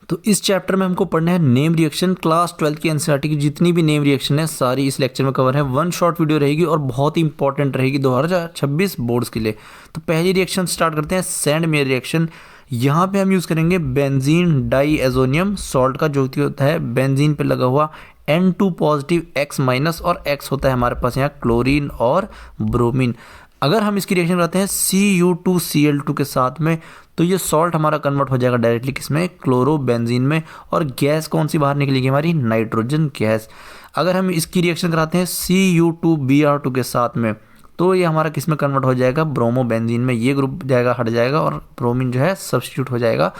तो इस चैप्टर में हमको पढ़ना है नेम रिएक्शन। क्लास 12 की एनसीईआरटी की जितनी भी नेम रिएक्शन है सारी इस लेक्चर में कवर है। वन शॉर्ट वीडियो रहेगी और बहुत ही इंपॉर्टेंट रहेगी 2026 बोर्ड्स के लिए। तो पहली रिएक्शन स्टार्ट करते हैं, सैंड मेयर रिएक्शन। यहाँ पे हम यूज़ करेंगे बेंजीन डाई एजोनियम सॉल्ट का, जो कि होता है बेंजीन पे लगा हुआ N2 पॉजिटिव X माइनस, और X होता है हमारे पास यहाँ क्लोरीन और ब्रोमीन। अगर हम इसकी रिएक्शन करते हैं Cu2Cl2 के साथ में, तो ये सॉल्ट हमारा कन्वर्ट हो जाएगा डायरेक्टली किसमें, क्लोरोबेंजीन में, और गैस कौन सी बाहर निकलेगी हमारी, नाइट्रोजन गैस। अगर हम इसकी रिएक्शन कराते हैं Cu2Br2 के साथ में, तो ये हमारा किस में कन्वर्ट हो जाएगा, ब्रोमोबेंजीन में। ये ग्रुप जाएगा हट जाएगा और ब्रोमीन जो है सब्स्टिट्यूट हो जाएगा,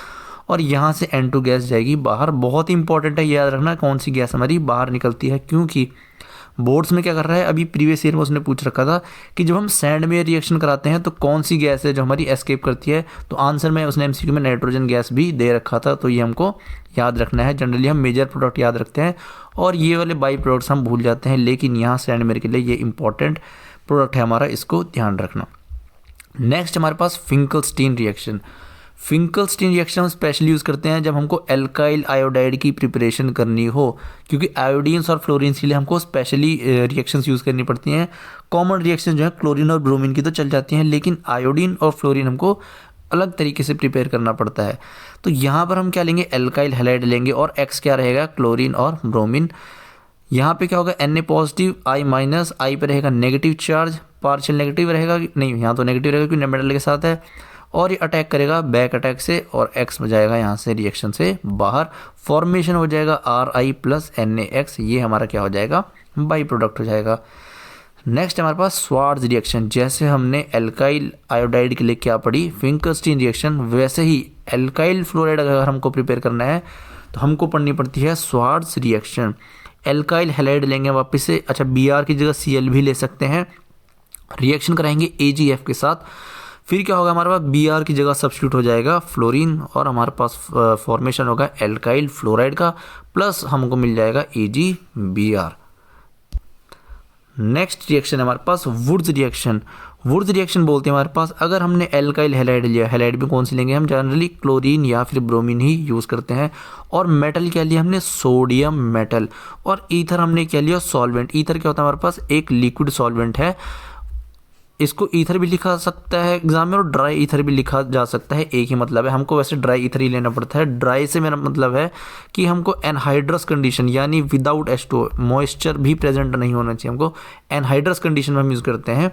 और यहाँ से N2 गैस जाएगी बाहर। बहुत ही इंपॉर्टेंट है, याद रखना कौन सी गैस हमारी बाहर निकलती है, क्योंकि बोर्ड्स में क्या कर रहा है, अभी प्रीवियस ईयर में उसने पूछ रखा था कि जब हम सैंड में रिएक्शन कराते हैं तो कौन सी गैस है जो हमारी एस्केप करती है। तो आंसर में उसने एमसीक्यू में नाइट्रोजन गैस भी दे रखा था, तो ये हमको याद रखना है। जनरली हम मेजर प्रोडक्ट याद रखते हैं और ये वाले बाई प्रोडक्ट्स हम भूल जाते हैं, लेकिन यहाँ सैंड मेयर के लिए ये इंपॉर्टेंट प्रोडक्ट है हमारा, इसको ध्यान रखना। नेक्स्ट हमारे पास फिंकलस्टीन रिएक्शन। फिंकलस्टीन रिएक्शन हम स्पेशली यूज़ करते हैं जब हमको एल्काइल आयोडाइड की प्रिपरेशन करनी हो, क्योंकि आयोडीन्स और फ्लोरीन्स के लिए हमको स्पेशली रिएक्शंस यूज़ करनी पड़ती हैं। कॉमन रिएक्शन जो है क्लोरीन और ब्रोमीन की तो चल जाती हैं, लेकिन आयोडीन और फ्लोरीन हमको अलग तरीके से प्रिपेयर करना पड़ता है। तो यहाँ पर हम क्या लेंगे, एल्काइल हैलाइड लेंगे, और एक्स क्या रहेगा, क्लोरीन और ब्रोमीन। यहाँ पे क्या होगा, Na positive I minus, I पे रहेगा नेगेटिव चार्ज, पार्शियल नेगेटिव रहेगा, नहीं यहाँ तो नेगेटिव रहेगा क्योंकि मेटल के साथ है, और ये अटैक करेगा बैक अटैक से, और X हो जाएगा यहाँ से रिएक्शन से बाहर। फॉर्मेशन हो जाएगा Ri प्लस NaX, ये हमारा क्या हो जाएगा, बाई प्रोडक्ट हो जाएगा। नेक्स्ट हमारे पास स्वार्ट्ज रिएक्शन। जैसे हमने एल्काइल आयोडाइड के लिए क्या पढ़ी, फिंकलस्टीन रिएक्शन, वैसे ही एल्काइल फ्लोराइड अगर हमको प्रिपेयर करना है तो हमको पढ़नी पड़ती है स्वार्ट्ज रिएक्शन। एल्काइल हैलाइड लेंगे वापस से, अच्छा Br की जगह Cl भी ले सकते हैं, रिएक्शन कराएंगे AgF के साथ। फिर क्या होगा, हमारे पास Br की जगह सब्स्टिट्यूट हो जाएगा फ्लोरीन, और हमारे पास फॉर्मेशन होगा एल्काइल फ्लोराइड का, प्लस हमको मिल जाएगा AgBr। नेक्स्ट रिएक्शन है हमारे पास वुड्स रिएक्शन। वुड्स रिएक्शन बोलते हैं हमारे पास, अगर हमने एल्काइल हैलाइड लिया, हैलाइड भी कौन सी लेंगे हम, जनरली क्लोरीन या फिर ब्रोमीन ही यूज़ करते हैं। और मेटल क्या लिया हमने, सोडियम मेटल। और ईथर हमने क्या लिया, सॉल्वेंट। ईथर क्या होता है हमारे पास, एक लिक्विड सॉल्वेंट है, इसको ईथर भी लिखा सकता है एग्जाम में, और ड्राई ईथर भी लिखा जा सकता है, एक ही मतलब है। हमको वैसे ड्राई ईथर ही लेना पड़ता है। ड्राई से मेरा मतलब है कि हमको एनहाइड्रस कंडीशन, यानी विदाउट H2O, मॉइस्चर भी प्रेजेंट नहीं होना चाहिए, हमको एनहाइड्रस कंडीशन में हम यूज़ करते हैं।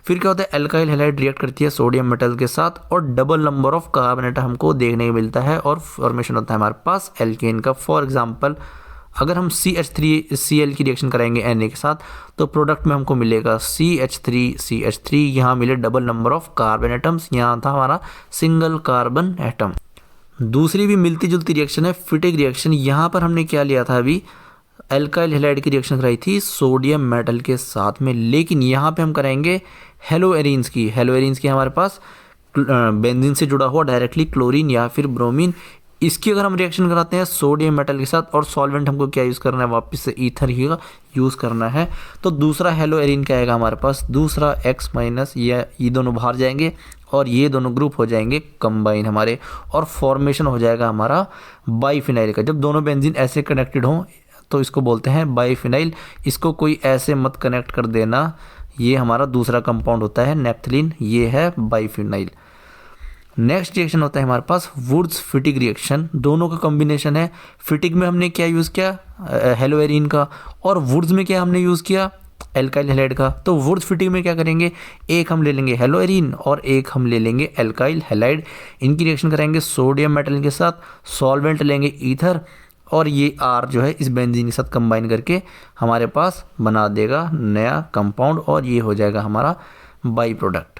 फिर क्या होता है, एल्काइल हैलाइड रिएक्ट करती है सोडियम मेटल के साथ, और double number of carbon atom हमको देखने को मिलता है, और फॉर्मेशन होता है हमारे पास एल्केन का। फॉर एग्जाम्पल अगर हम CH3Cl की रिएक्शन कराएंगे Na के साथ, तो प्रोडक्ट में हमको मिलेगा CH3CH3, यहाँ मिले double number of carbon atoms, यहाँ था हमारा सिंगल कार्बन एटम। दूसरी भी मिलती जुलती रिएक्शन है फिटिक रिएक्शन। यहाँ पर हमने क्या लिया था, अभी एल्काइल हैलाइड की रिएक्शन कराई थी सोडियम मेटल के साथ में, लेकिन यहाँ पे हम कराएंगे हेलोएरिन्स की। हेलोएरिन्स की हमारे पास बेंजीन से जुड़ा हुआ डायरेक्टली क्लोरीन या फिर ब्रोमीन। इसकी अगर हम रिएक्शन कराते हैं सोडियम मेटल के साथ, और सॉल्वेंट हमको क्या यूज़ करना है, वापस से ईथर ही यूज़ करना है, तो दूसरा हेलोएरिन क्या आएगा हमारे पास, दूसरा X माइनस, ये दोनों बाहर जाएंगे और ये दोनों ग्रुप हो जाएंगे कंबाइन हमारे, और फॉर्मेशन हो जाएगा हमारा बाईफिनाइल का। जब दोनों बेंजीन ऐसे कनेक्टेड हों तो इसको बोलते हैं बाईफिनाइल। इसको कोई ऐसे मत कनेक्ट कर देना, ये हमारा दूसरा कंपाउंड होता है नेप्थलीन, ये है बाईफिनाइल। नेक्स्ट रिएक्शन होता है हमारे पास वुड्स फिटिक रिएक्शन। दोनों का कॉम्बिनेशन है। फिटिक में हमने क्या यूज़ किया, हेलोएरिन का, और वुड्स में क्या हमने यूज़ किया, एल्काइल हैलाइड का। तो वुड्स फिटिक में क्या करेंगे, एक हम ले लेंगे हेलोएरिन और एक हम ले लेंगे एल्काइल हैलाइड। इनकी रिएक्शन करेंगे सोडियम मेटल के साथ, सॉल्वेंट लेंगे ईथर, और ये R जो है इस बेंजीन के साथ कंबाइन करके हमारे पास बना देगा नया कंपाउंड, और ये हो जाएगा हमारा बाई प्रोडक्ट।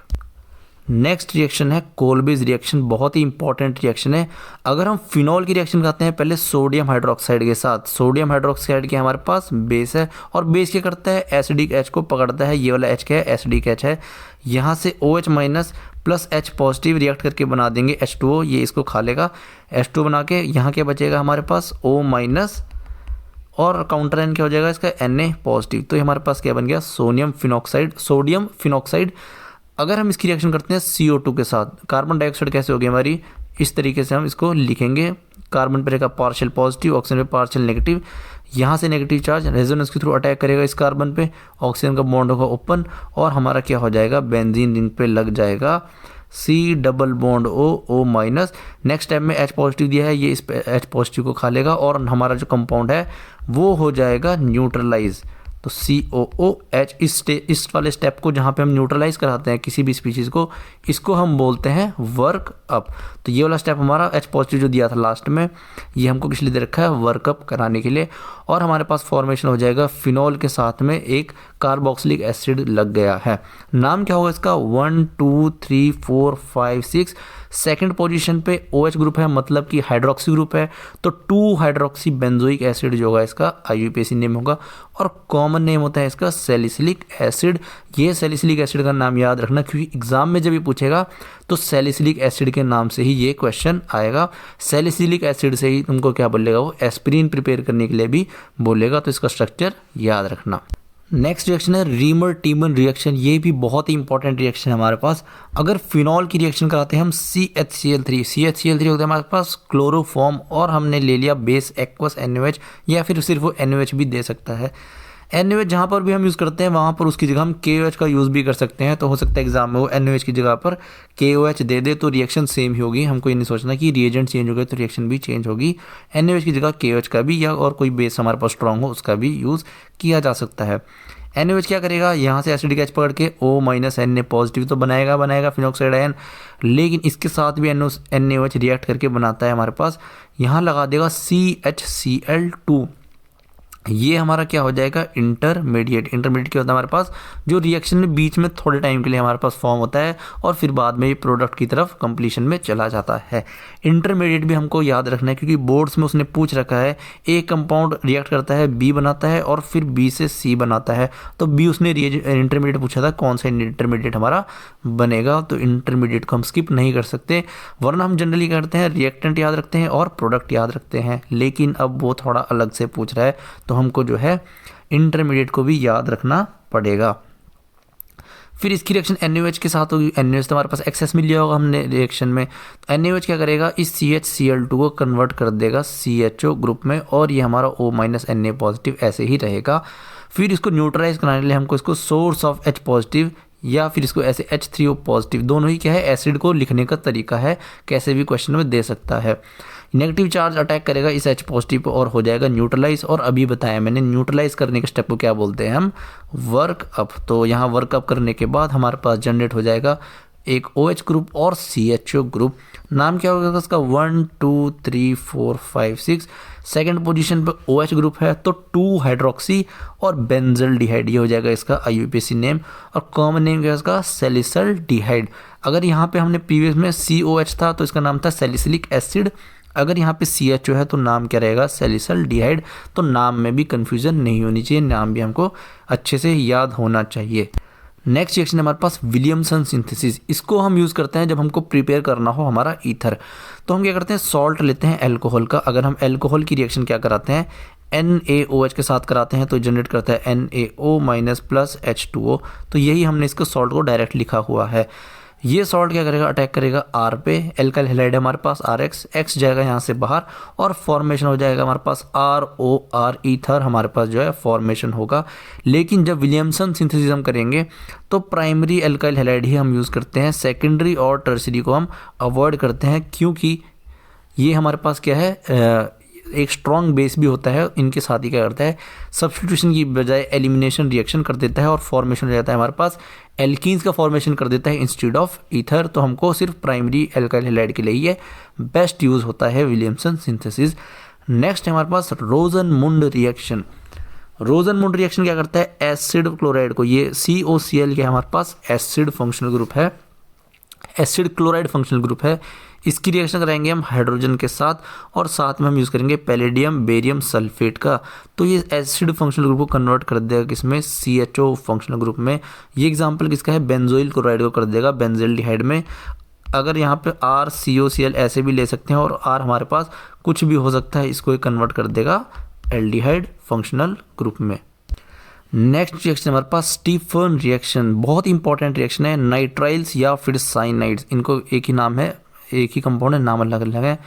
नेक्स्ट रिएक्शन है कोल्बेज रिएक्शन। बहुत ही इंपॉर्टेंट रिएक्शन है। अगर हम फिनॉल की रिएक्शन करते हैं पहले सोडियम हाइड्रोक्साइड के साथ, सोडियम हाइड्रोक्साइड के हमारे पास बेस है, और बेस क्या करता है, एसिडिक H को पकड़ता है। ये वाला H क्या है, एसिडिक H है। यहाँ से OH minus plus H positive react करके बना देंगे H2O, ये इसको खा लेगा। H2O बना के यहाँ क्या बचेगा हमारे पास, O माइनस, और काउंटर एन क्या हो जाएगा इसका, Na पॉजिटिव। तो ये हमारे पास क्या बन गया, सोडियम फिनॉक्साइड। अगर हम इसकी रिएक्शन करते हैं CO2 के साथ, कार्बन डाइऑक्साइड कैसे होगी हमारी, इस तरीके से हम इसको लिखेंगे। कार्बन पे रहेगा पार्शियल पॉजिटिव, ऑक्सीजन पे पार्शियल नेगेटिव। यहाँ से नेगेटिव चार्ज रेजोनेंस के थ्रू अटैक करेगा इस कार्बन पे, ऑक्सीजन का बॉन्ड होगा ओपन और हमारा क्या हो जाएगा, बेंजीन रिंग पे लग जाएगा C double bond O minus. Next step में H पॉजिटिव दिया है, ये इस H पॉजिटिव को खा लेगा और हमारा जो कंपाउंड है वो हो जाएगा न्यूट्रलाइज। तो COOH इस वाले स्टेप को जहाँ पे हम न्यूट्रलाइज कराते हैं किसी भी स्पीशीज़ को, इसको हम बोलते हैं वर्क अप। तो ये वाला स्टेप हमारा H पॉजिटिव जो दिया था लास्ट में, ये हमको किस लिए दे रखा है, वर्क अप कराने के लिए। और हमारे पास फॉर्मेशन हो जाएगा फिनॉल के साथ में एक कार्बोक्सिलिक एसिड लग गया है। नाम क्या होगा इसका, 1 2 3 4 5 6। सेकेंड पोजीशन पे OH ग्रुप है, मतलब कि हाइड्रोक्सी ग्रुप है, तो 2 हाइड्रोक्सी बेंजोइक एसिड जो होगा इसका IUPAC नेम होगा। और कॉमन नेम होता है इसका सैलिसिलिक एसिड। ये सैलिसिलिक एसिड का नाम याद रखना, क्योंकि एग्जाम में जब ये पूछेगा तो सैलिसिलिक एसिड के नाम से ही ये क्वेश्चन आएगा। सैलिसिलिक एसिड से ही तुमको क्या बोलेगा, वो एस्पिरिन प्रिपेयर करने के लिए भी बोलेगा, तो इसका स्ट्रक्चर याद रखना। नेक्स्ट रिएक्शन है रीमर टीमन रिएक्शन। ये भी बहुत ही इंपॉर्टेंट रिएक्शन है हमारे पास। अगर फिनॉल की रिएक्शन कराते हैं हम CHCl3 होता है हमारे पास क्लोरोफॉर्म, और हमने ले लिया बेस एक्वस NaOH, या फिर सिर्फ वो NaOH भी दे सकता है। NaOH जहाँ पर भी हम यूज़ करते हैं वहाँ पर उसकी जगह हम KOH का यूज़ भी कर सकते हैं। तो हो सकता है एग्जाम में वो NaOH की जगह पर KOH दे दे तो रिएक्शन सेम ही होगी। हमको ये नहीं सोचना कि रिएजेंट चेंज हो गए तो रिएक्शन भी चेंज होगी। NaOH की जगह KOH का भी, या और कोई बेस हमारे पास स्ट्रॉन्ग हो उसका भी यूज़ किया जा सकता है। NaOH क्या करेगा, यहाँ से एसिडिक H पकड़ के O Na पॉजिटिव तो बनाएगा फिनॉक्साइड आयन, लेकिन इसके साथ भी NaOH रिएक्ट करके बनाता है हमारे पास, यहाँ लगा देगा CHCl2। ये हमारा क्या हो जाएगा, इंटरमीडिएट क्या होता है हमारे पास, जो रिएक्शन में बीच में थोड़े टाइम के लिए हमारे पास फॉर्म होता है और फिर बाद में ये प्रोडक्ट की तरफ कंप्लीशन में चला जाता है। इंटरमीडिएट भी हमको याद रखना है, क्योंकि बोर्ड्स में उसने पूछ रखा है एक कंपाउंड रिएक्ट करता है B बनाता है और फिर B से C बनाता है, तो B उसने इंटरमीडिएट पूछा था, कौन सा इंटरमीडिएट हमारा बनेगा। तो इंटरमीडिएट को हम स्किप नहीं कर सकते, वरना हम जनरली करते हैं रिएक्टेंट याद रखते हैं और प्रोडक्ट याद रखते हैं, लेकिन अब वो थोड़ा अलग से पूछ रहा है तो हमको जो है इंटरमीडिएट को भी याद रखना पड़ेगा। फिर इसकी रिएक्शन NaOH के साथ होगी। NaOH तो हमारे पास एक्सेस मिल गया होगा हमने रिएक्शन में। तो NaOH क्या करेगा, इस CHCl2 को कन्वर्ट कर देगा CHO ग्रुप में, और ये हमारा O Na पॉजिटिव ऐसे ही रहेगा। फिर इसको न्यूट्रलाइज कराने के लिए हमको इसको सोर्स ऑफ H पॉजिटिव या फिर इसको ऐसे H3O पॉजिटिव, दोनों ही क्या है एसिड को लिखने का तरीका है, कैसे भी क्वेश्चन में दे सकता है। नेगेटिव चार्ज अटैक करेगा इस H पॉजिटिव पर और हो जाएगा न्यूट्रलाइज। और अभी बताया मैंने न्यूट्रलाइज करने के स्टेप को क्या बोलते हैं हम, वर्क अप। तो यहाँ वर्क अप करने के बाद हमारे पास जनरेट हो जाएगा एक OH ग्रुप और CHO ग्रुप। नाम क्या होगा उसका, 1 2 3 4 5 6। सेकेंड पोजीशन पे OH ग्रुप है, तो 2 हाइड्रोक्सी और बेंजल्डिहाइड, ये हो जाएगा इसका IUPAC नेम। और कॉमन नेम क्या है इसका, सैलिसल्डिहाइड। अगर यहाँ पे हमने प्रीवियस में COH था तो इसका नाम था सैलिसिलिक एसिड, अगर यहाँ पे CHO है तो नाम क्या रहेगा, सैलिसल्डिहाइड। तो नाम में भी कन्फ्यूजन नहीं होनी चाहिए, नाम भी हमको अच्छे से याद होना चाहिए। नेक्स्ट रिएक्शन है हमारे पास विलियमसन सिंथेसिस। इसको हम यूज़ करते हैं जब हमको प्रिपेयर करना हो हमारा ईथर। तो हम क्या करते हैं, सॉल्ट लेते हैं अल्कोहल का। अगर हम अल्कोहल की रिएक्शन क्या कराते हैं, NaOH के साथ कराते हैं तो जनरेट करता है NaO- प्लस H2O। तो यही हमने इसको सॉल्ट को डायरेक्ट लिखा हुआ है। ये सॉल्ट क्या करेगा, अटैक करेगा R पे, एल्काइल हैलाइड है हमारे पास RX, X जाएगा यहाँ से बाहर और फॉर्मेशन हो जाएगा हमारे पास ROR, ईथर हमारे पास जो है फॉर्मेशन होगा। लेकिन जब विलियमसन सिंथेसिस हम करेंगे तो प्राइमरी एल्काइल हैलाइड ही हम यूज़ करते हैं, सेकेंडरी और टर्सरी को हम अवॉइड करते हैं, क्योंकि ये हमारे पास क्या है, एक स्ट्रॉन्ग बेस भी होता है। इनके साथ ही क्या करता है, सब्स्टिट्यूशन की बजाय एलिमिनेशन रिएक्शन कर देता है और फॉर्मेशन हो जाता है हमारे पास एल्कीन्स का फॉर्मेशन कर देता है इंस्टेड ऑफ ईथर। तो हमको सिर्फ प्राइमरी एल्काइल हैलाइड के लिए ये बेस्ट यूज़ होता है विलियमसन सिंथेसिस। नेक्स्ट है हमारे पास रोजनमुंड रिएक्शन। रोजनमुंड रिएक्शन क्या करता है, एसिड क्लोराइड को, ये COCl के हमारे पास एसिड फंक्शनल ग्रुप है, एसिड क्लोराइड फंक्शनल ग्रुप है। इसकी रिएक्शन कराएंगे हम हाइड्रोजन के साथ और साथ में हम यूज़ करेंगे पैलेडियम बेरियम सल्फेट का। तो ये एसिड फंक्शनल ग्रुप को कन्वर्ट कर देगा किसमें, CHO फंक्शनल ग्रुप में। ये एग्जांपल किसका है, बेंजोइल क्लोराइड को कर देगा बेंजल्डिहाइड में। अगर यहाँ पे RCOCl ऐसे भी ले सकते हैं और R हमारे पास कुछ भी हो सकता है, इसको कन्वर्ट कर देगा एल्डिहाइड फंक्शनल ग्रुप में। नेक्स्ट रिएक्शन हमारे पास स्टीफन रिएक्शन, बहुत इंपॉर्टेंट रिएक्शन है। नाइट्राइल्स या फिर साइनाइड्स, इनको एक ही नाम है, एक ही कंपाउंड है, नाम अलग अलग है।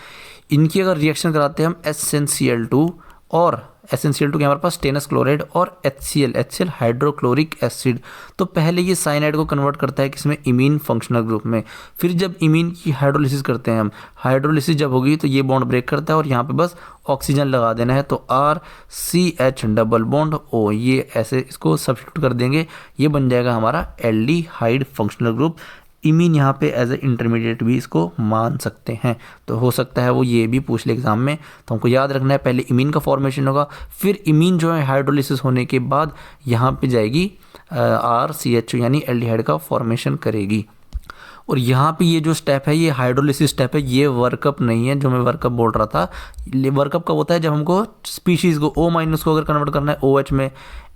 इनकी अगर रिएक्शन कराते हैं हम SnCl2 और SnCl2 के हमारे पास स्टेनस क्लोराइड और HCl हाइड्रोक्लोरिक एसिड, तो पहले ये साइनाइड को कन्वर्ट करता है किसमें, इमीन फंक्शनल ग्रुप में। फिर जब इमीन की हाइड्रोलिसिस करते हैं हम, हाइड्रोलिसिस जब होगी तो ये बॉन्ड ब्रेक करता है और यहाँ पे बस ऑक्सीजन लगा देना है, तो RCH डबल बॉन्ड O, ये ऐसे इसको सब्स्टिट्यूट कर देंगे, ये बन जाएगा हमारा एल्डिहाइड फंक्शनल ग्रुप। इमीन यहाँ पे एज ए इंटरमीडिएट भी इसको मान सकते हैं, तो हो सकता है वो ये भी पूछ ले एग्जाम में। तो हमको याद रखना है पहले इमीन का फॉर्मेशन होगा, फिर इमीन जो है हाइड्रोलिसिस होने के बाद यहाँ पे जाएगी RCHO यानी एल्डिहाइड का फॉर्मेशन करेगी। और यहाँ पे ये जो स्टेप है ये हाइड्रोलिसिस स्टेप है, ये वर्कअप नहीं है जो मैं वर्कअप बोल रहा था। वर्कअप कब होता है, जब हमको स्पीशीज़ को O- को अगर कन्वर्ट करना है OH में,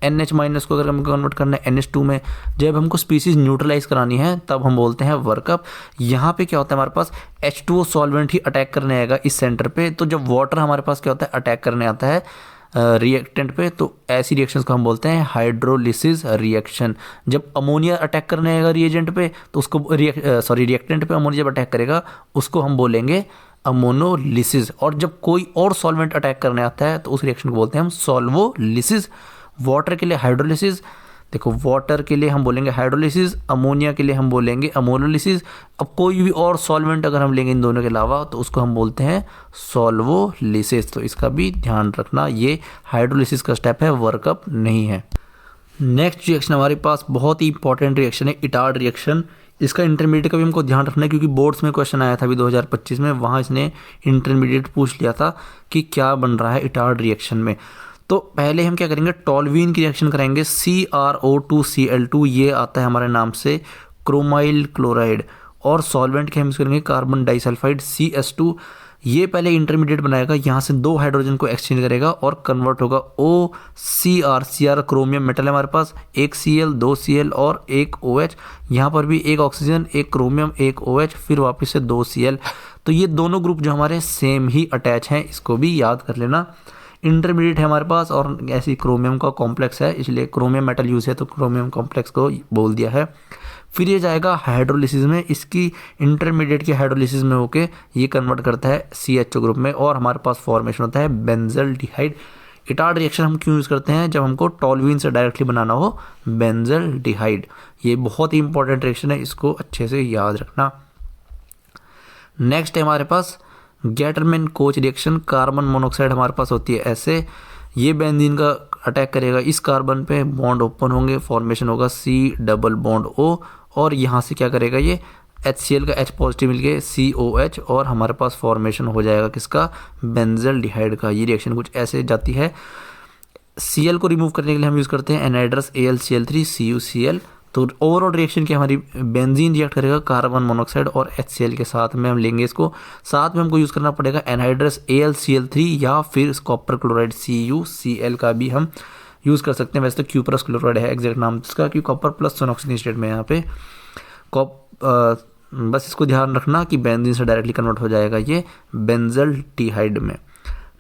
NH- को अगर हमको कन्वर्ट करना है NH2 में, जब हमको स्पीशीज़ न्यूट्रलाइज करानी है तब हम बोलते हैं वर्कअप। यहाँ पे क्या होता है, हमारे पास H2O सॉल्वेंट ही अटैक करने आएगा इस सेंटर पे, तो जब वाटर हमारे पास क्या होता है, अटैक करने आता है रिएक्टेंट पे, तो ऐसी रिएक्शंस को हम बोलते हैं हाइड्रोलिसिस रिएक्शन। जब अमोनिया अटैक करने आएगा रिएजेंट पे तो उसको रिएक्टेंट पे अमोनिया जब अटैक करेगा उसको हम बोलेंगे अमोनोलिसिस। और जब कोई और सॉल्वेंट अटैक करने आता है तो उस रिएक्शन को बोलते हैं हम सॉल्वोलिसिस। वाटर के लिए हाइड्रोलिसिस, देखो वाटर के लिए हम बोलेंगे हाइड्रोलिसिस, अमोनिया के लिए हम बोलेंगे अमोनोलिसिस। अब कोई भी और सॉल्वेंट अगर हम लेंगे इन दोनों के अलावा तो उसको हम बोलते हैं सॉल्वोलिसिस। तो इसका भी ध्यान रखना, ये हाइड्रोलिसिस का स्टेप है, वर्कअप नहीं है। नेक्स्ट रिएक्शन हमारे पास बहुत ही इंपॉर्टेंट रिएक्शन है, इटार्ड रिएक्शन। इसका इंटरमीडिएट का भी हमको ध्यान रखना है क्योंकि बोर्ड्स में क्वेश्चन आया था अभी 2025 में, वहाँ इसने इंटरमीडिएट पूछ लिया था कि क्या बन रहा है इटार्ड रिएक्शन में। तो पहले हम क्या करेंगे, टॉल्यूइन की रिएक्शन कराएंगे, CrO2Cl2, ये आता है हमारे नाम से क्रोमाइल क्लोराइड, और सॉल्वेंट के हम यूज़ करेंगे कार्बन डाइसल्फाइड CS2। ये पहले इंटरमीडिएट बनाएगा, यहाँ से 2 हाइड्रोजन को एक्सचेंज करेगा और कन्वर्ट होगा OCr क्रोमियम मेटल है हमारे पास, 1 Cl 2 Cl और 1 OH। यहाँ पर भी 1 ऑक्सीजन 1 क्रोमियम 1 OH, फिर वापस से 2 Cl। तो ये दोनों ग्रुप जो हमारे सेम ही अटैच हैं, इसको भी याद कर लेना। इंटरमीडिएट है हमारे पास और ऐसी क्रोमियम का कॉम्प्लेक्स है, इसलिए क्रोमियम मेटल यूज़ है तो क्रोमियम कॉम्प्लेक्स को बोल दिया है। फिर ये जाएगा हाइड्रोलिसिस में, इसकी इंटरमीडिएट की हाइड्रोलिसिस में होके ये कन्वर्ट करता है CHO ग्रुप में और हमारे पास फॉर्मेशन होता है बेंजल्डिहाइड। इटार्ड रिएक्शन हम क्यों यूज़ करते हैं, जब हमको टॉल्यूइन से डायरेक्टली बनाना हो बेंजल्डिहाइड। ये बहुत ही इंपॉर्टेंट रिएक्शन है, इसको अच्छे से याद रखना। नेक्स्ट है हमारे पास Gattermann Koch reaction. Carbon monoxide हमारे पास होती है ऐसे, ये बेंजीन का अटैक करेगा इस कार्बन पे, बॉन्ड ओपन होंगे, फॉर्मेशन होगा C डबल बॉन्ड O, और यहाँ से क्या करेगा ये HCl का H पॉजिटिव मिलके COH, और हमारे पास फॉर्मेशन हो जाएगा किसका, बेंजल्डिहाइड का। ये रिएक्शन कुछ ऐसे जाती है। Cl को रिमूव करने के लिए हम यूज़ करते हैं एनहाइड्रस AlCl3 CuCl। तो ओवरऑल रिएक्शन क्या, हमारी बेंजीन रिएक्ट करेगा कार्बन मोनोऑक्साइड और HCl के साथ में हम लेंगे इसको, साथ में हमको यूज़ करना पड़ेगा एनहाइड्रस AlCl3 या फिर कॉपर क्लोराइड CuCl का भी हम यूज़ कर सकते हैं। वैसे तो क्यूपरस क्लोराइड है एग्जैक्ट नाम इसका, क्योंकि कॉपर प्लस सोनॉक्सिन स्टेट में यहाँ पे बस इसको ध्यान रखना कि बेंजीन से डायरेक्टली कन्वर्ट हो जाएगा ये बेंजल्डिहाइड में।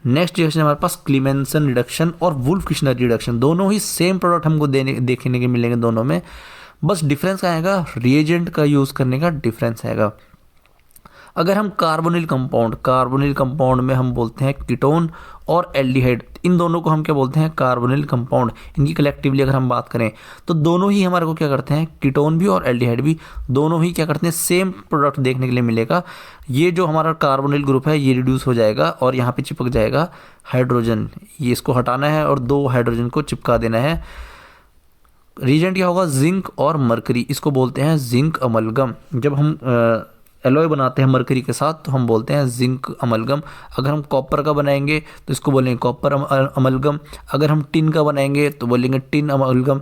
नेक्स्ट रिएक्शन हमारे पास क्लीमेंसन रिडक्शन और वुल्फ किशनर रिडक्शन, दोनों ही सेम प्रोडक्ट हमको देखने के मिलेंगे दोनों में, बस डिफरेंस क्या आएगा, रिएजेंट का यूज़ करने का डिफरेंस आएगा। अगर हम कार्बोनिल कंपाउंड में हम बोलते हैं कीटोन और एल्डिहाइड, इन दोनों को हम क्या बोलते हैं, कार्बोनिल कंपाउंड। इनकी कलेक्टिवली अगर हम बात करें तो दोनों ही हमारे को क्या करते हैं, कीटोन भी और एल्डिहाइड भी दोनों ही क्या करते हैं, सेम प्रोडक्ट देखने के लिए मिलेगा। ये जो हमारा कार्बोनिल ग्रुप है ये रिड्यूस हो जाएगा और यहाँ पे चिपक जाएगा हाइड्रोजन, ये इसको हटाना है और 2 हाइड्रोजन को चिपका देना है। रीजेंट क्या होगा, जिंक और मरकरी, इसको बोलते हैं जिंक अमलगम। जब हम एलॉय बनाते हैं मरकरी के साथ तो हम बोलते हैं जिंक अमलगम। अगर हम कॉपर का बनाएंगे तो इसको बोलेंगे कॉपर अमलगम। अगर हम टिन का बनाएंगे तो बोलेंगे टिन अमलगम।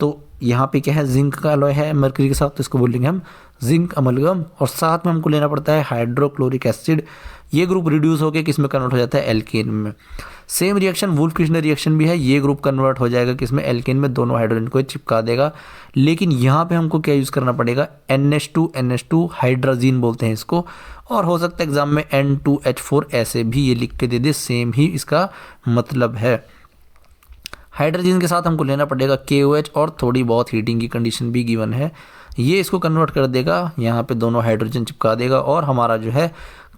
तो यहाँ पे क्या है, जिंक का एलॉय है मरकरी के साथ तो इसको बोलेंगे हम जिंक अमलगम। और साथ में हमको लेना पड़ता है हाइड्रोक्लोरिक एसिड, ये ग्रुप रिड्यूस होकर किस में कन्वर्ट हो जाता है, एल्केन में। सेम रिएक्शन वुल्फ किशनर रिएक्शन भी है, ये ग्रुप कन्वर्ट हो जाएगा किसमें, एल्केन में, दोनों हाइड्रोजन को चिपका देगा। लेकिन यहाँ पे हमको क्या यूज़ करना पड़ेगा, NH2 हाइड्राजीन बोलते हैं इसको, और हो सकता है एग्जाम में N2H4 ऐसे भी ये लिख के दे दे, सेम ही इसका मतलब है। हाइड्रोजन के साथ हमको लेना पड़ेगा KOH और थोड़ी बहुत हीटिंग की कंडीशन भी गिवन है। ये इसको कन्वर्ट कर देगा, यहाँ पे दोनों हाइड्रोजन चिपका देगा और हमारा जो है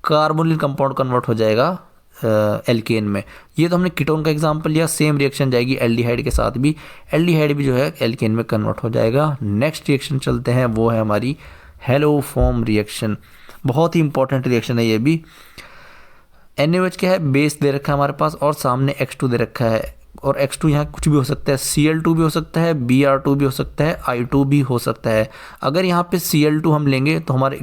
कार्बोनिल कंपाउंड कन्वर्ट हो जाएगा एल्केन में। ये तो हमने कीटोन का एग्जांपल लिया, सेम रिएक्शन जाएगी एल्डिहाइड के साथ भी, एल्डिहाइड भी जो है एल्केन में कन्वर्ट हो जाएगा। नेक्स्ट रिएक्शन चलते हैं, वो है हमारी हेलोफॉर्म रिएक्शन। बहुत ही इंपॉर्टेंट रिएक्शन है ये भी। NaOH क्या है, बेस दे रखा है हमारे पास और सामने X2 दे रखा है, और X2 यहाँ कुछ भी हो सकता है, Cl2 भी हो सकता है, Br2 भी हो सकता है, I2 भी हो सकता है। अगर यहाँ पे Cl2 हम लेंगे तो हमारे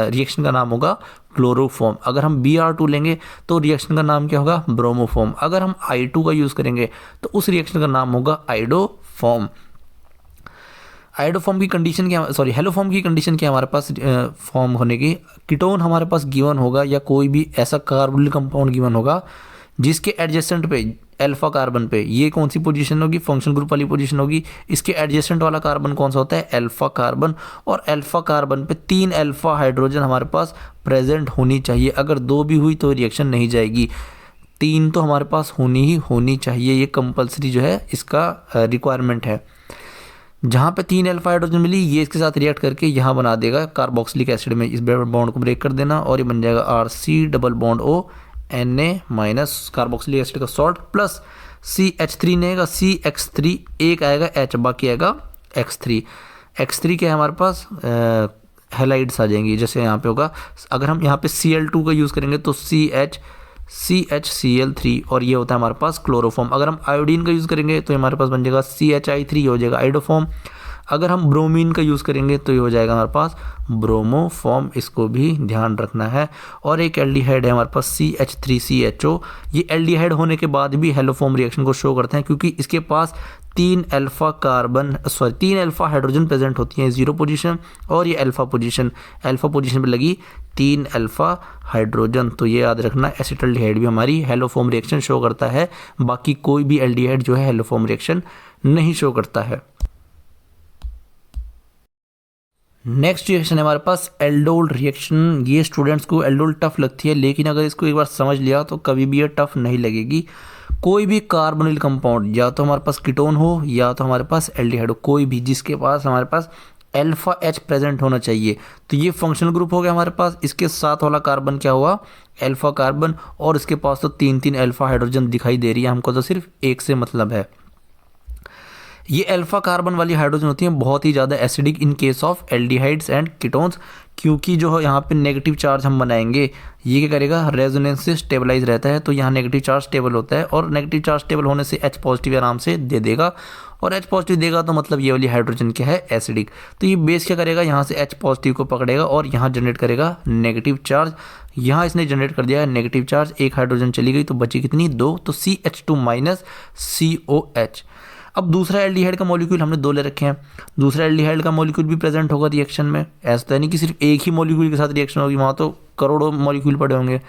रिएक्शन का नाम होगा क्लोरोफॉर्म। अगर हम Br2 लेंगे तो रिएक्शन का नाम क्या होगा, ब्रोमोफॉर्म। अगर हम I2 का यूज़ करेंगे तो उस रिएक्शन का नाम होगा आइडोफॉर्म। आइडोफॉर्म की कंडीशन क्या, सॉरी हेलोफॉर्म की कंडीशन क्या हमारे पास फॉर्म होने की, कीटोन हमारे पास गिवन होगा या कोई भी ऐसा कार्बोनिल कंपाउंड गिवन होगा जिसके एडजेसेंट पे अल्फा कार्बन पे, ये कौन सी पोजीशन होगी, फंक्शन ग्रुप वाली पोजीशन होगी। इसके एडजेसेंट वाला कार्बन कौन सा होता है, अल्फा कार्बन, और अल्फा कार्बन पे 3 अल्फा हाइड्रोजन हमारे पास प्रेजेंट होनी चाहिए। अगर 2 भी हुई तो रिएक्शन नहीं जाएगी, 3 तो हमारे पास होनी चाहिए, ये कंपलसरी जो है इसका रिक्वायरमेंट है। जहाँ पे 3 अल्फा हाइड्रोजन मिली, ये इसके साथ रिएक्ट करके यहाँ बना देगा कार्बोक्सिलिक एसिड में, इस बॉन्ड को ब्रेक कर देना और ये बन जाएगा RC double bond O Na minus carboxylic acid का सॉल्ट प्लस CH3 नेगा CX3, एक आएगा H, बाकी आएगा X3 क्या है हमारे पास हैलाइड्स आ जाएंगी। जैसे यहाँ पे होगा, अगर हम यहाँ पे Cl2 का यूज़ करेंगे तो CHCl3 और ये होता है हमारे पास क्लोरोफॉर्म। अगर हम आयोडीन का यूज़ करेंगे तो हमारे पास बन जाएगा CHI3, हो जाएगा आइडोफॉर्म। अगर हम ब्रोमीन का यूज़ करेंगे तो ये हो जाएगा हमारे पास ब्रोमोफॉर्म, इसको भी ध्यान रखना है। और एक एल्डिहाइड है हमारे पास CH3CHO, ये एल्डिहाइड होने के बाद भी हेलोफॉर्म रिएक्शन को शो करते हैं क्योंकि इसके पास 3 अल्फा हाइड्रोजन प्रेजेंट होती हैं, 0 पोजीशन और ये अल्फा पोजीशन पे लगी 3 अल्फा हाइड्रोजन। तो ये याद रखना, एसिटल्डिहाइड भी हमारी हेलोफॉर्म रिएक्शन शो करता है, बाकी कोई भी एल्डिहाइड जो है हेलोफॉर्म रिएक्शन नहीं शो करता है। नेक्स्ट रिएक्शन है हमारे पास एल्डोल रिएक्शन। ये स्टूडेंट्स को एल्डोल टफ लगती है, लेकिन अगर इसको एक बार समझ लिया तो कभी भी ये टफ नहीं लगेगी। कोई भी कार्बोनिल कंपाउंड, या तो हमारे पास कीटोन हो या तो हमारे पास एल्डिहाइड हो, कोई भी जिसके पास हमारे पास अल्फा H प्रेजेंट होना चाहिए, तो ये फंक्शनल ग्रुप हो गया हमारे पास। इसके साथ वाला कार्बन क्या हुआ, अल्फा कार्बन, और इसके पास तो 3 अल्फा हाइड्रोजन दिखाई दे रही है, हमको तो सिर्फ एक से मतलब है। ये अल्फा कार्बन वाली हाइड्रोजन होती हैं बहुत ही ज़्यादा acidic in case of aldehydes and ketones, क्योंकि जो यहाँ पे नेगेटिव चार्ज हम बनाएंगे, ये क्या करेगा, रेजोनेंस से स्टेबलाइज रहता है, तो यहाँ नेगेटिव चार्ज स्टेबल होता है और नेगेटिव चार्ज स्टेबल होने से H पॉजिटिव आराम से दे देगा, और H पॉजिटिव देगा तो मतलब ये वाली हाइड्रोजन क्या है, एसिडिक। तो ये बेस क्या करेगा, यहाँ से H पॉजिटिव को पकड़ेगा और यहाँ जनरेट करेगा नेगेटिव चार्ज। यहाँ इसने जनरेट कर दिया है नेगेटिव चार्ज, एक हाइड्रोजन चली गई तो बची कितनी, 2, तो CH2 माइनस COH। अब दूसरा एल्डिहाइड का मॉलिक्यूल हमने 2 ले रखे हैं, दूसरा एल्डिहाइड का मॉलिक्यूल भी प्रेजेंट होगा रिएक्शन में। ऐसा तो नहीं कि सिर्फ एक ही मॉलिक्यूल के साथ रिएक्शन होगी, वहाँ तो करोड़ों मॉलिक्यूल पड़े होंगे।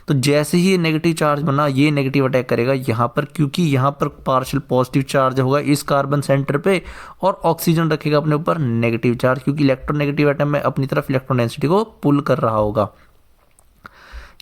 तो जैसे ही ये नेगेटिव चार्ज बना, ये नेगेटिव अटैक करेगा यहाँ पर, क्योंकि यहाँ पर पार्शियल पॉजिटिव चार्ज होगा इस कार्बन सेंटर पे, और ऑक्सीजन रखेगा अपने ऊपर नेगेटिव चार्ज, क्योंकि इलेक्ट्रोनेगेटिव एटम में अपनी तरफ इलेक्ट्रॉन डेंसिटी को पुल कर रहा होगा।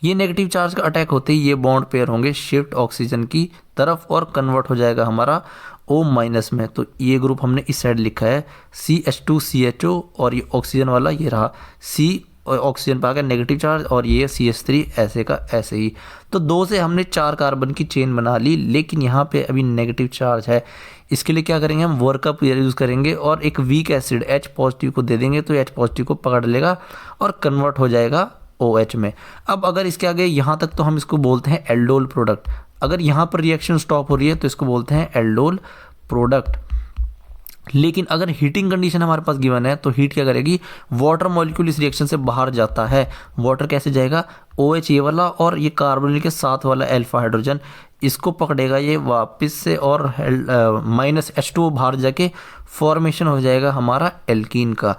ये नेगेटिव चार्ज का अटैक होते ही ये बॉन्ड पेयर होंगे शिफ्ट ऑक्सीजन की तरफ और कन्वर्ट हो जाएगा हमारा O माइनस में। तो ये ग्रुप हमने इस साइड लिखा है CH2CHO, और ये ऑक्सीजन वाला ये रहा C, ऑक्सीजन पे आ गया नेगेटिव चार्ज, और ये CH3 ऐसे का ऐसे ही। तो 2 से हमने 4 कार्बन की चेन बना ली, लेकिन यहाँ पे अभी नेगेटिव चार्ज है। इसके लिए क्या करेंगे, हम वर्क अप यूज़ करेंगे और एक वीक एसिड H पॉजिटिव को दे देंगे, तो H पॉजिटिव को पकड़ लेगा और कन्वर्ट हो जाएगा OH में। अब अगर इसके आगे यहाँ तक तो हम इसको बोलते हैं एल्डोल प्रोडक्ट। अगर यहाँ पर रिएक्शन स्टॉप हो रही है तो इसको बोलते हैं एल्डोल प्रोडक्ट। लेकिन अगर हीटिंग कंडीशन हमारे पास गिवन है तो हीट क्या करेगी, वाटर मॉलिक्यूल इस रिएक्शन से बाहर जाता है। वाटर कैसे जाएगा, OH ये वाला और ये कार्बोनिल के साथ वाला अल्फा हाइड्रोजन, इसको पकड़ेगा ये वापस से, और माइनस H2 बाहर जाके फॉर्मेशन हो जाएगा हमारा एल्कीन का।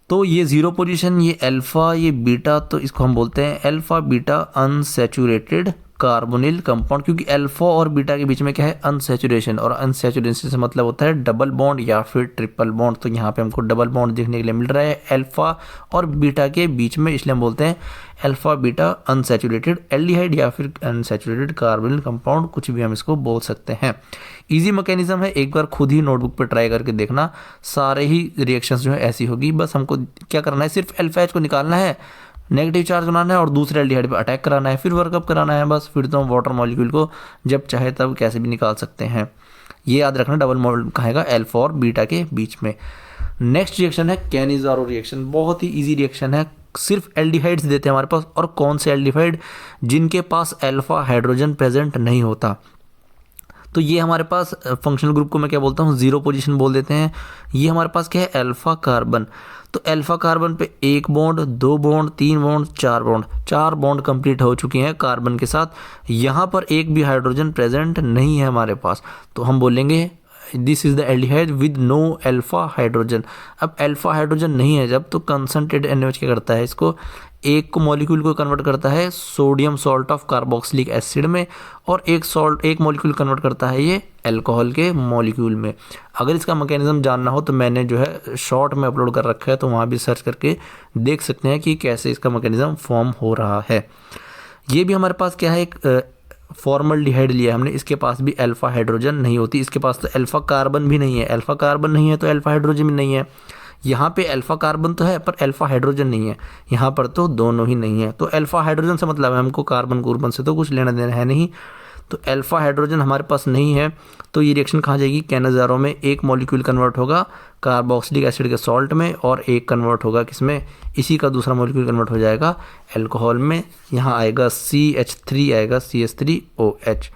तो ये 0 पोजीशन, ये अल्फा, ये बीटा, तो इसको हम बोलते हैं alpha beta unsaturated carbonyl compound, क्योंकि अल्फा और बीटा के बीच में क्या है, अनसैचुरेशन, और अनसैचुरेशन से मतलब होता है डबल बॉन्ड या फिर ट्रिपल बॉन्ड। तो यहाँ पे हमको डबल बॉन्ड देखने के लिए मिल रहा है अल्फा और बीटा के बीच में, इसलिए हम बोलते हैं अल्फा बीटा अनसैचुरेटेड एल्डिहाइड या फिर अनसैचुरेटेड कार्बोनिल कंपाउंड, कुछ भी हम इसको बोल सकते हैं। इजी मैकेनिज्म है, एक बार खुद ही नोटबुक पर ट्राई करके देखना, सारे ही रिएक्शंस जो है ऐसी होगी। बस हमको क्या करना है, सिर्फ अल्फा एच को निकालना है, नेगेटिव चार्ज बनाना है और दूसरे एल्डिहाइड पे अटैक कराना है, फिर वर्कअप कराना है बस। फिर तो हम वाटर मॉलिक्यूल को जब चाहे तब कैसे भी निकाल सकते हैं। ये याद रखना, डबल बॉन्ड कहेगा अल्फा और बीटा के बीच में। नेक्स्ट रिएक्शन है कैनिज़ारो रिएक्शन, बहुत ही इजी रिएक्शन है, सिर्फ एल्डिहाइड्स देते हैं हमारे पास। और कौन से एल्डिहाइड, जिनके पास अल्फा हाइड्रोजन प्रेजेंट नहीं होता। तो ये हमारे पास फंक्शनल ग्रुप को मैं क्या बोलता हूँ, जीरो पोजीशन बोल देते हैं। ये हमारे पास क्या है, अल्फा कार्बन। तो अल्फा कार्बन पे 1 bond, 2 bond, 3 bond, 4 bond, 4 bond complete हो चुके हैं कार्बन के साथ। यहाँ पर एक भी हाइड्रोजन प्रेजेंट नहीं है हमारे पास, तो हम बोलेंगे this is the aldehyde with no alpha hydrogen. अब अल्फा हाइड्रोजन नहीं है जब, तो कंसंट्रेटेड NaOH क्या करता है, इसको एक मॉलिक्यूल को कन्वर्ट करता है sodium salt of carboxylic acid में, और एक मॉलिक्यूल कन्वर्ट करता है ये अल्कोहल के मॉलिक्यूल में। अगर इसका मैकेनिज्म जानना हो तो मैंने जो है शॉर्ट में अपलोड कर रखा है, तो वहाँ भी सर्च करके देख सकते हैं कि कैसे इसका मैकेनिज्म फॉर्म हो रहा है। ये भी हमारे पास क्या है, एक फॉर्मल्डिहाइड लिया हमने, इसके पास भी अल्फा हाइड्रोजन नहीं होती, इसके पास तो अल्फा कार्बन भी नहीं है। अल्फा कार्बन नहीं है तो अल्फा हाइड्रोजन भी नहीं है। यहाँ पे अल्फा कार्बन तो है पर अल्फा हाइड्रोजन नहीं है, यहाँ पर तो दोनों ही नहीं है। तो अल्फा हाइड्रोजन से मतलब है हमको कार्बन कार्बन से तो कुछ लेना देना है नहीं। तो अल्फा हाइड्रोजन हमारे पास नहीं है, तो ये रिएक्शन कहाँ जाएगी, कैनिज़ारो में एक मॉलिक्यूल कन्वर्ट होगा कार्बोक्सिलिक एसिड के सॉल्ट में, और एक कन्वर्ट होगा किसमें, इसी का दूसरा मॉलिक्यूल कन्वर्ट हो जाएगा अल्कोहल में। यहाँ आएगा CH3 आएगा CH3OH।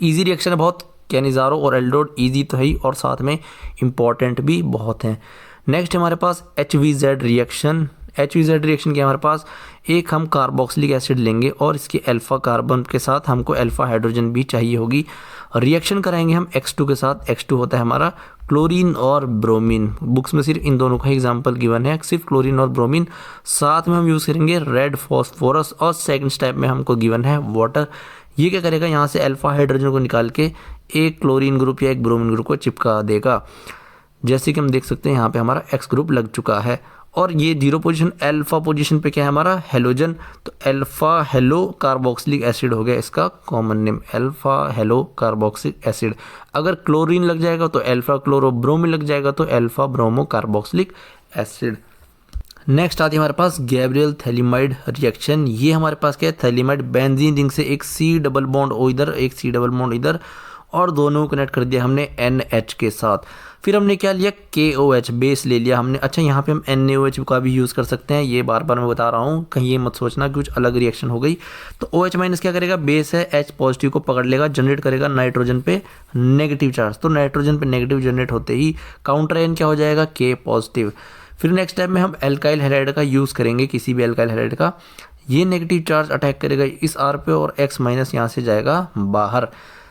ईजी रिएक्शन है बहुत, कैनिज़ारो और एल्डोड ईजी तो है ही, और साथ में इम्पॉर्टेंट भी बहुत हैं। नेक्स्ट हमारे पास HVZ रिएक्शन। HVZ रिएक्शन के हमारे पास एक हम कार्बोक्सिलिक एसिड लेंगे और इसके अल्फा कार्बन के साथ हमको अल्फा हाइड्रोजन भी चाहिए होगी। रिएक्शन कराएंगे हम X2 के साथ। X2 होता है हमारा क्लोरीन और ब्रोमीन। बुक्स में सिर्फ इन दोनों का एग्जाम्पल गिवन है, सिर्फ क्लोरीन और ब्रोमीन। साथ में हम यूज़ करेंगे रेड फॉस्फोरस, और सेकंड स्टेप में हमको गिवन है वाटर। ये क्या करेगा, यहाँ से अल्फा हाइड्रोजन को निकाल के एक क्लोरीन ग्रुप या एक ब्रोमीन ग्रुप को चिपका देगा। जैसे कि हम देख सकते हैं यहाँ पे हमारा X ग्रुप लग चुका है, और ये जीरो पोजीशन अल्फा पोजीशन पे क्या है हमारा, हेलोजन। तो अल्फा हेलो कार्बोक्सिलिक एसिड हो गया इसका common name, alpha hello carboxylic acid. अगर क्लोरीन लग जाएगा तो अल्फा क्लोरो ब्रोमीन लग जाएगा, तो alpha bromo carboxylic acid. Next आती है हमारे पास गैब्रियल थैलिमाइड रिएक्शन। ये हमारे पास क्या है, थैलिमाइड बेंजीन रिंग से एक C डबल बॉन्ड O इधर, एक C डबल बॉन्ड इधर, और दोनों को कनेक्ट कर दिया हमने NH के साथ। फिर हमने क्या लिया, KOH बेस ले लिया हमने। अच्छा, यहाँ पे हम NaOH का भी यूज़ कर सकते हैं, ये बार बार मैं बता रहा हूँ, कहीं ये मत सोचना कि कुछ अलग रिएक्शन हो गई। तो OH माइनस क्या करेगा, बेस है, H पॉजिटिव को पकड़ लेगा, जनरेट करेगा नाइट्रोजन पे नेगेटिव चार्ज। तो नाइट्रोजन पे नेगेटिव जनरेट होते ही काउंटर आयन क्या हो जाएगा, K पॉजिटिव। फिर नेक्स्ट टाइम में हम एल्काइल हैलाइड का यूज़ करेंगे, किसी भी एल्काइल हैलाइड का। ये नेगेटिव चार्ज अटैक करेगा इस R पे, और X माइनस यहाँ से जाएगा बाहर।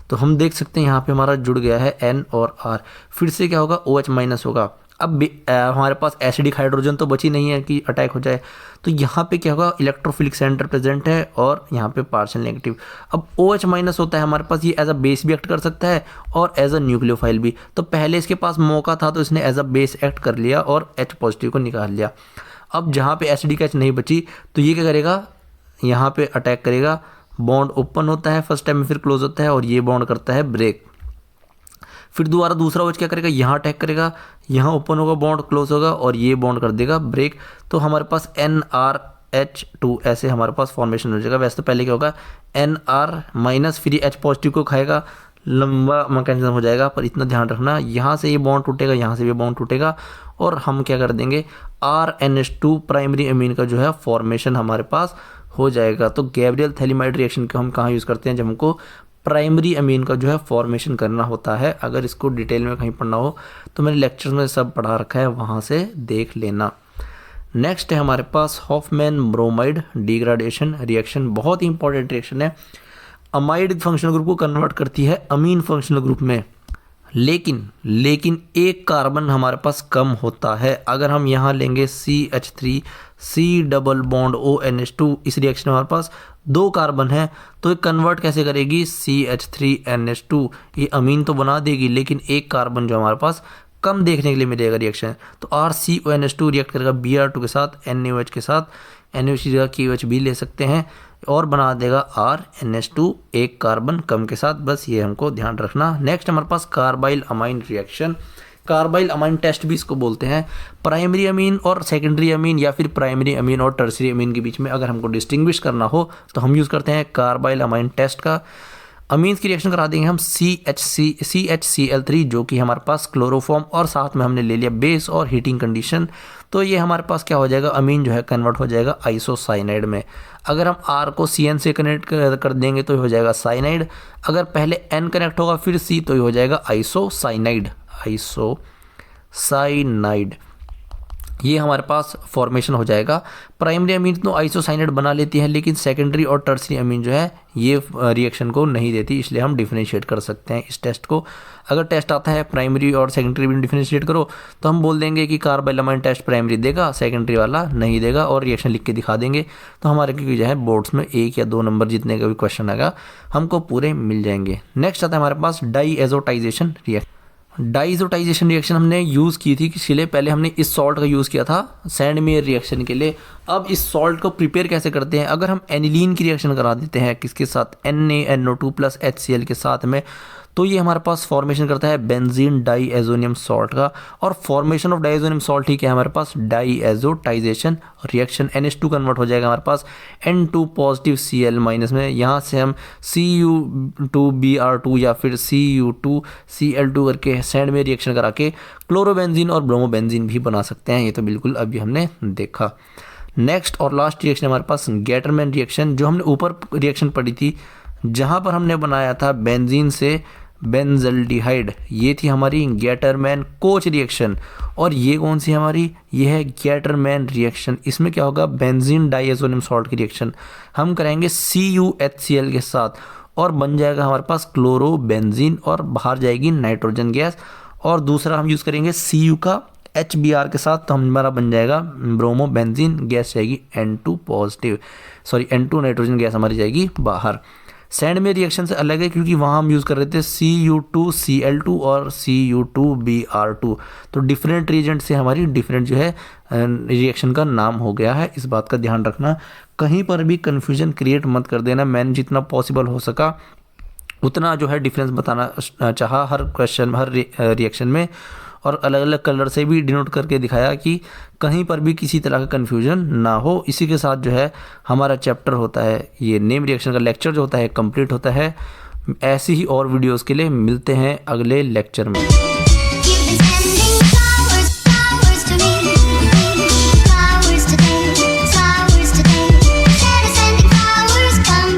तो हम देख सकते हैं यहाँ पे हमारा जुड़ गया है N और R। फिर से क्या होगा, OH माइनस होगा। अब हमारे पास एसिडिक हाइड्रोजन तो बची नहीं है कि अटैक हो जाए, तो यहाँ पे क्या होगा, इलेक्ट्रोफिलिक सेंटर प्रेजेंट है और यहाँ पे पार्शियल नेगेटिव। अब OH माइनस होता है हमारे पास, ये एज अ बेस भी एक्ट कर सकता है और एज अ न्यूक्लियोफाइल भी। तो पहले इसके पास मौका था तो इसने एज अ बेस एक्ट कर लिया और H पॉजिटिव को निकाल लिया। अब जहाँ पे एसिडिक H नहीं बची तो ये क्या करेगा, यहाँ पे अटैक करेगा। बॉन्ड ओपन होता है फर्स्ट टाइम में, फिर क्लोज होता है, और ये बॉन्ड करता है ब्रेक। फिर दोबारा दूसरा OH क्या करेगा, यहाँ अटैक करेगा, यहाँ ओपन होगा, बॉन्ड क्लोज होगा, और ये बॉन्ड कर देगा ब्रेक। तो हमारे पास NRH2 ऐसे हमारे पास फॉर्मेशन हो जाएगा। वैसे तो पहले क्या होगा, NR माइनस, फिर H पॉजिटिव को खाएगा, लंबा मैकेनिज्म हो जाएगा। पर इतना ध्यान रखना, यहाँ से ये बॉन्ड टूटेगा, यहाँ से भी बॉन्ड टूटेगा, और हम क्या कर देंगे, RNH2 प्राइमरी अमीन का जो है फॉर्मेशन हमारे पास हो जाएगा। तो गैब्रियल थैलिमाइड रिएक्शन को हम कहाँ यूज़ करते हैं, जब हमको प्राइमरी अमीन का जो है फॉर्मेशन करना होता है। अगर इसको डिटेल में कहीं पढ़ना हो तो मैंने लेक्चर्स में सब पढ़ा रखा है, वहाँ से देख लेना। नेक्स्ट है हमारे पास हॉफमैन ब्रोमाइड डिग्रेडेशन रिएक्शन। बहुत ही इंपॉर्टेंट रिएक्शन है। अमाइड फंक्शनल ग्रुप को कन्वर्ट करती है अमीन फंक्शनल ग्रुप में। लेकिन एक कार्बन हमारे पास कम होता है। अगर हम यहाँ लेंगे CH3 C double bond ONH2, इस रिएक्शन में हमारे पास 2 कार्बन है, तो ये कन्वर्ट कैसे करेगी CH3NH2, ये अमीन तो बना देगी लेकिन एक कार्बन जो हमारे पास कम देखने के लिए मिलेगा रिएक्शन, तो RCONH2 रिएक्ट करेगा Br2 के साथ NaOH के साथ, NaOH की जगह KOH भी ले सकते हैं और बना देगा RNH2 एक कार्बन कम के साथ। बस ये हमको ध्यान रखना। नेक्स्ट हमारे पास carbylamine reaction, carbylamine test भी इसको बोलते हैं। प्राइमरी अमीन और सेकेंडरी अमीन या फिर प्राइमरी अमीन और टर्सरी अमीन के बीच में अगर हमको डिस्टिंग्विश करना हो तो हम यूज़ करते हैं कार्बाइल अमाइन टेस्ट का। अमीन्स की रिएक्शन करा देंगे हम CHCl3 जो कि हमारे पास क्लोरोफॉर्म और साथ में हमने ले लिया बेस और हीटिंग कंडीशन, तो ये हमारे पास क्या हो जाएगा, अमीन जो है कन्वर्ट हो जाएगा आइसोसाइनाइड में। अगर हम R को CN से कनेक्ट कर देंगे तो ये हो जाएगा साइनाइड, अगर पहले N कनेक्ट होगा फिर C तो ये हो जाएगा आइसोसाइनाइड। ये हमारे पास फॉर्मेशन हो जाएगा। प्राइमरी अमीन तो आइसोसाइनाइड बना लेती है लेकिन सेकेंडरी और टर्सरी अमीन जो है ये रिएक्शन को नहीं देती, इसलिए हम डिफरेंशिएट कर सकते हैं इस टेस्ट को। अगर टेस्ट आता है प्राइमरी और सेकेंडरी अमीन डिफरेंशिएट करो तो हम बोल देंगे कि कार्बाइल अमाइन टेस्ट प्राइमरी देगा, सेकेंडरी वाला नहीं देगा और रिएक्शन लिख के दिखा देंगे। तो हमारे क्योंकि जो है बोर्ड्स में 1 या 2 नंबर जितने का भी क्वेश्चन आएगा हमको पूरे मिल जाएंगे। नेक्स्ट आता है हमारे पास डाईएज़ोटाइजेशन रिएक्शन। डाईएज़ोटाइजेशन रिएक्शन हमने यूज़ की थी किसके लिए, पहले हमने इस सॉल्ट का यूज़ किया था सैंडमेयर रिएक्शन के लिए। अब इस सॉल्ट को प्रिपेयर कैसे करते हैं, अगर हम एनिलीन की रिएक्शन करा देते हैं किसके साथ, NaNO2 प्लस HCl के साथ में, तो ये हमारे पास फॉर्मेशन करता है बेंजीन डाईएज़ोनियम सॉल्ट का। और फॉर्मेशन ऑफ डाईएज़ोनियम सॉल्ट ही क्या है हमारे पास, डाईएज़ोटाइजेशन रिएक्शन। NH2 कन्वर्ट हो जाएगा हमारे पास N2 पॉजिटिव Cl माइनस में, यहाँ से हम Cu2Br2 या फिर Cu2Cl2 करके सैंड में रिएक्शन करा के क्लोरोबेंजीन और ब्रोमोबेंजीन भी बना सकते हैं। ये तो बिल्कुल अभी हमने देखा। नेक्स्ट और लास्ट रिएक्शन हमारे पास गेटरमैन रिएक्शन, जो हमने ऊपर रिएक्शन पढ़ी थी जहाँ पर हमने बनाया था बेंजीन से बेंजल्डिहाइड, ये थी हमारी गेटरमैन कोच रिएक्शन। और ये कौन सी हमारी, ये है गेटरमैन रिएक्शन। इसमें क्या होगा, बेंजीन डाईएज़ोनियम सॉल्ट की रिएक्शन हम करेंगे CuHCl के साथ और बन जाएगा हमारे पास क्लोरोबेंजीन और बाहर जाएगी नाइट्रोजन गैस। और दूसरा हम यूज़ करेंगे Cu का HBr के साथ, तो हमारा बन जाएगा ब्रोमोबेंजीन गैस जाएगी N2 positive, sorry N2 nitrogen gas हमारी जाएगी बाहर। सैंड में रिएक्शन से अलग है क्योंकि वहाँ हम यूज़ कर रहे थे Cu2Cl2 और Cu2Br2, तो डिफरेंट रीजेंट से हमारी डिफरेंट जो है रिएक्शन का नाम हो गया है। इस बात का ध्यान रखना, कहीं पर भी कन्फ्यूजन क्रिएट मत कर देना। मैंने जितना पॉसिबल हो सका उतना जो है डिफरेंस बताना चाहा हर क्वेश्चन हर रिएक्शन में, और अलग अलग कलर से भी डिनोट करके दिखाया कि कहीं पर भी किसी तरह का कन्फ्यूजन ना हो। इसी के साथ जो है हमारा चैप्टर होता है, ये नेम रिएक्शन का लेक्चर जो होता है कंप्लीट होता है। ऐसी ही और वीडियोस के लिए मिलते हैं अगले लेक्चर में।